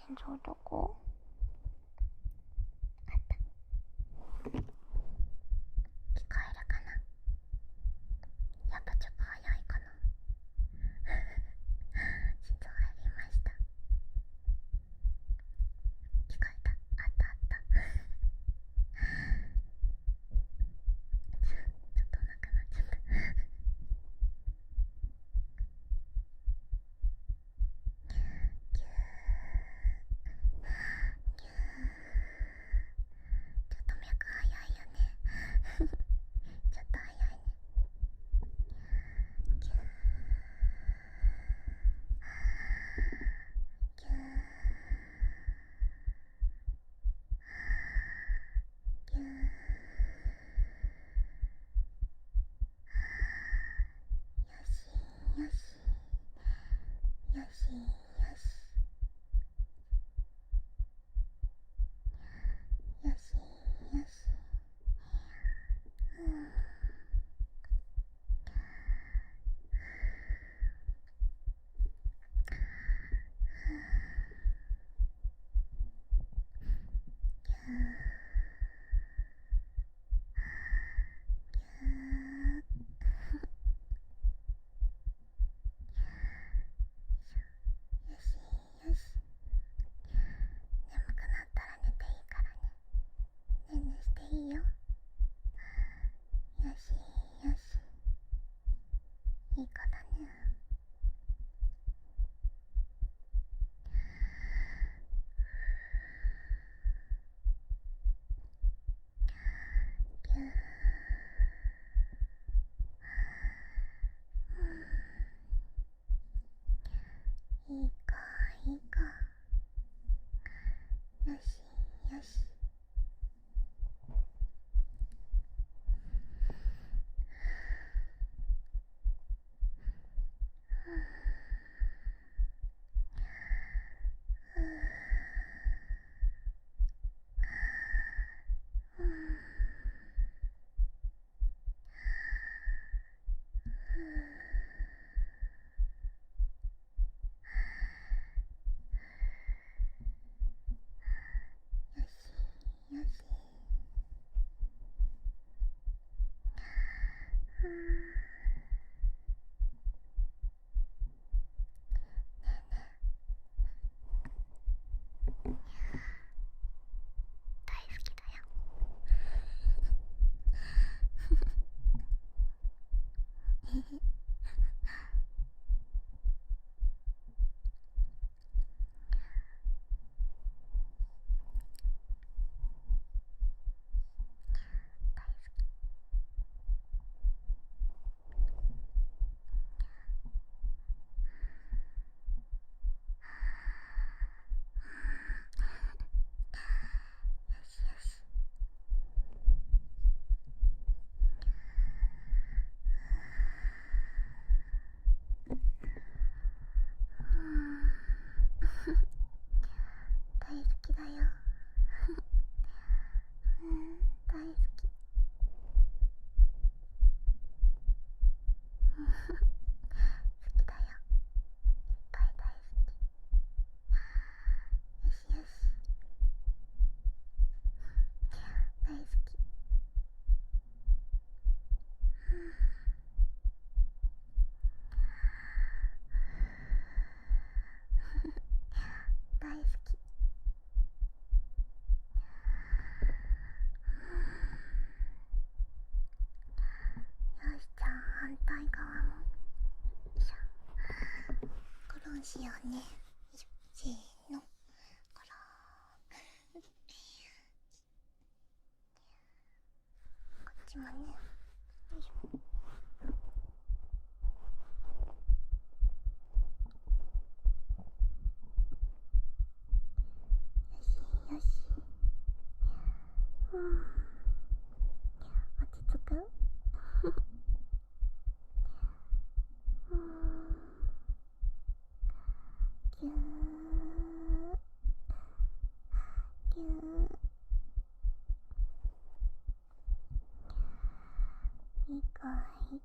心臓どこ？あった。聞こえるかな？やっぱちょっと早いかな。心臓入りました。聞こえた。あったあった。ちょっとなくなっちゃった。ぎゅーぎゅー。ちょっと脈早いよね。ちょっと早いね。ぎゅーぎゅーぎゅー。よしよしよしよしよしよし。うん。ぎゅーぎゅー。よしよし。眠くなったら寝ていいからね。ねんねしていいよ。よしよし。いい子だね。ぎゅー。いい子いい子。よしよし。うん。よしよし。うん。大好きだよ。大好き。よしよし。うん。大好きだよ。うん、大好き。好きだよ。いっぱい大好き。よしよし。大好き。うん。大好き。よし、じゃあ反対側も。よいしょ。コロンしようね。よいしょ、せーの。コロン。こっちもね。よいしょ。よしよし。うん。落ち着く？うん。ぎゅーぎゅー。いい子いい子。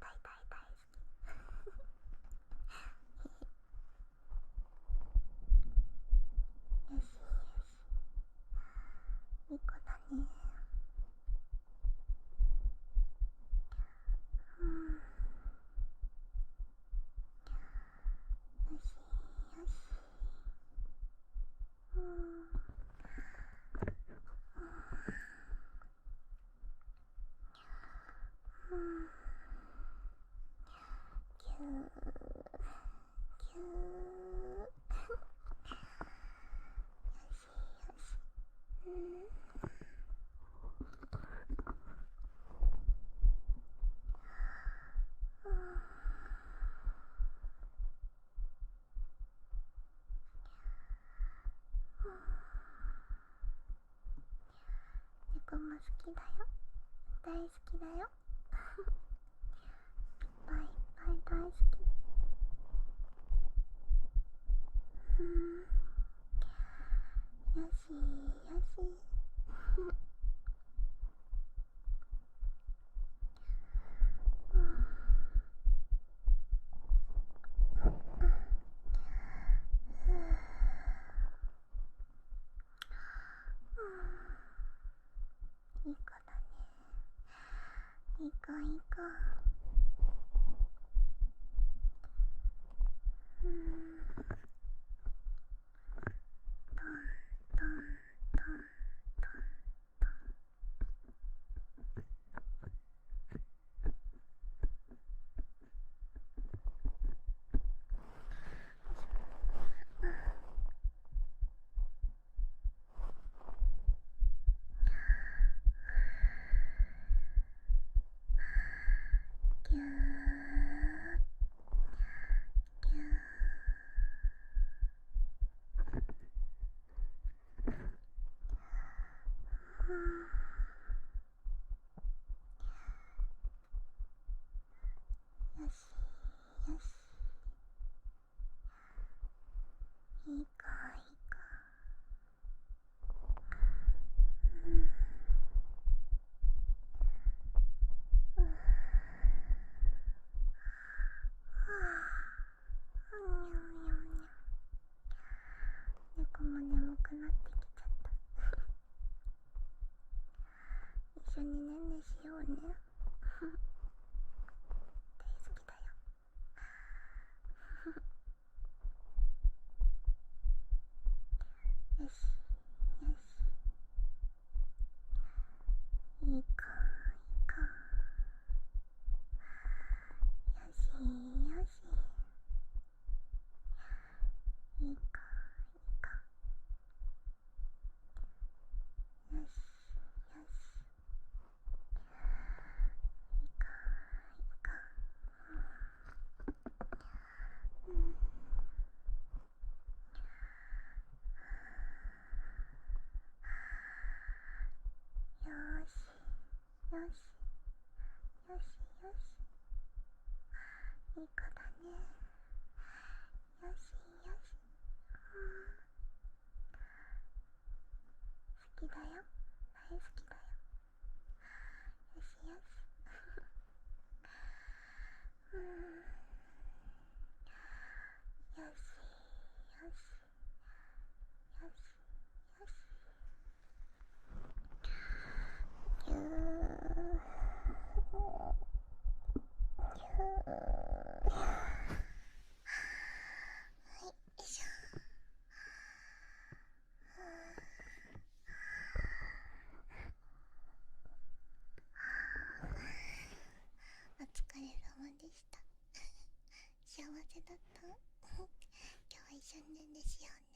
大大大好き。よしよし、いい子だね。うん、よしよし。うん、うん、ぎゅーぎゅー。よしよし。うん、うん、猫も好きだよ。大好きだよ。いっぱいいっぱい大好き。うん、よしよし。うん、いい子だね。いい子いい子。うん、トントントントン。ぎゅーぎゅー。うん、よしよし。いい子いい子。うん、うん、はあ、にゃんにゃんにゃん。猫も眠くなってきちゃった。一緒にねんねしようね。大好きだよ。よしよし。いい子いい子。よしよし。いい子いい子。よしよし。いい子いい子。うん、よしよしよしよし。いい子だね。よしよし。うん、好きだよ。大好きだよ。よしよし。い、よいしょ。お疲れ様でした。幸せだった。今日は一緒に寝んですよね。